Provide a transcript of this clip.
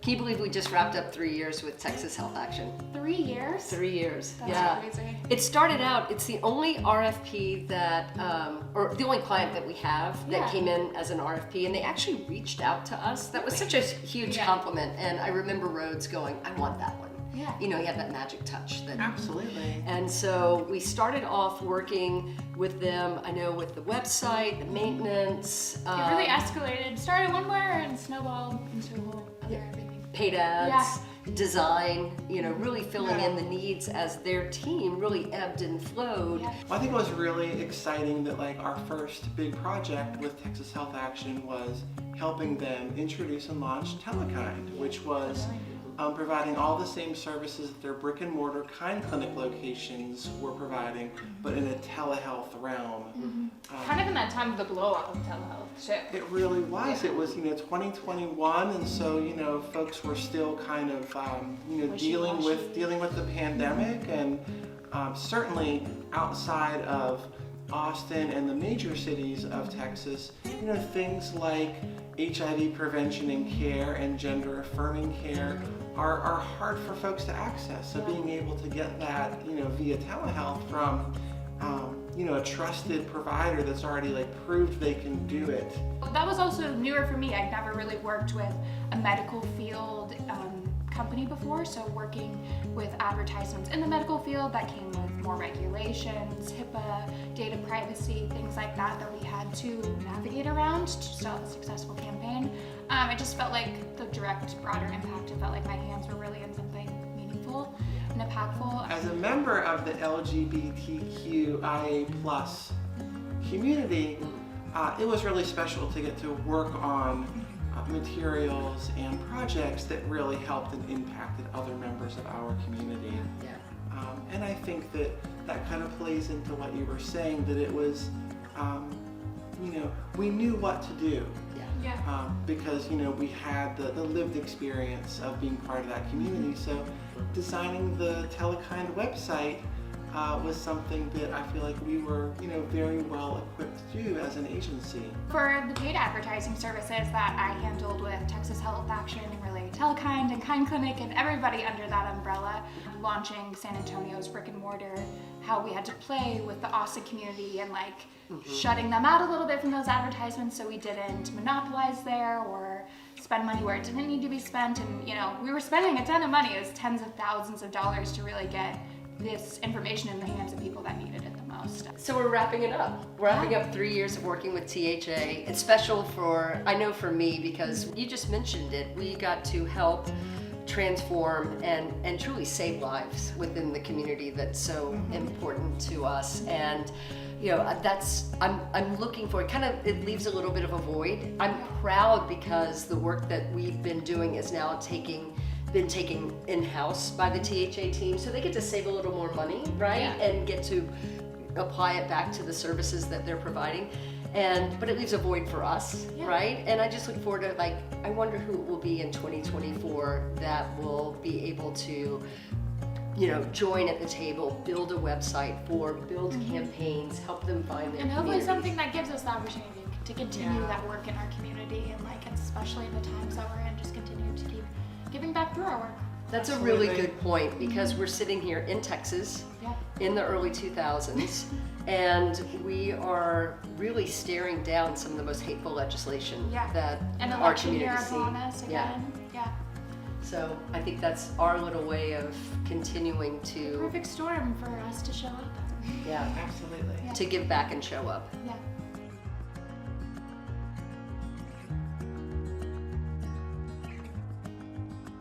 Can you believe we just wrapped up 3 years with Texas Health Action? 3 years? 3 years. That's crazy. It started out, it's the only RFP that, or the only client that we have that came in as an RFP, and they actually reached out to us. That was such a huge compliment, and I remember Rhodes going, I want that one. Yeah. You know, he had that magic touch. Absolutely. And so we started off working with them, I know, with the website, the maintenance. It really escalated. Started one where and snowballed into a whole other everything. Paid ads, design, you know, really filling in the needs as their team really ebbed and flowed. Yeah. Well, I think it was really exciting that like our first big project with Texas Health Action was helping them introduce and launch Telekind, which was providing all the same services that their brick and mortar Kind Clinic locations were providing, but in a telehealth realm. Kind of in that time of the blow up of telehealth too. It really was. It was, 2021, and so, folks were still kind of, dealing with the pandemic, and certainly outside of Austin and the major cities of Texas, things like HIV prevention and care and gender affirming care are hard for folks to access. So being able to get that, via telehealth from, a trusted provider that's already proved they can do it. That was also newer for me. I'd never really worked with a medical field company before, so working with advertisements in the medical field that came with more regulations, HIPAA, data privacy, things like that we had to navigate around to still have a successful campaign. It just felt like the direct, broader impact. It felt like my hands were really in something meaningful and impactful. As a member of the LGBTQIA+ community, it was really special to get to work on materials and projects that really helped and impacted other members of our community. And I think that kind of plays into what you were saying, that it was, we knew what to do. Because we had the lived experience of being part of that community. So designing the Telekind website was something that I feel like we were very well equipped to do as an agency. For the paid advertising services that I handled with Texas Health Action and really Telekind and Kind Clinic and everybody under that umbrella, launching San Antonio's brick and mortar, how we had to play with the Austin community and shutting them out a little bit from those advertisements so we didn't monopolize there or spend money where it didn't need to be spent. And we were spending a ton of money. It was tens of thousands of dollars to really get this information in the hands of people that needed it the most. So we're wrapping it up. We're wrapping up 3 years of working with THA. It's special for me because you just mentioned it. We got to help transform and truly save lives within the community that's so important to us. And I'm looking for it. It leaves a little bit of a void. I'm proud because the work that we've been doing is now been taken in-house by the THA team, so they get to save a little more money, right? And get to apply it back to the services that they're providing. But it leaves a void for us, right? And I just look forward to I wonder who it will be in 2024 that will be able to join at the table, build a website build campaigns, help them find their and hopefully communities. something that gives us the opportunity to continue that work in our community and especially in the times that we're in, just continue to keep giving back through our work. That's a really good point because we're sitting here in Texas in the early 2000s and we are really staring down some of the most hateful legislation that and our community year sees. upon us again. So I think that's our little way of continuing to Perfect storm for us to show up. Absolutely. to give back and show up. Yeah.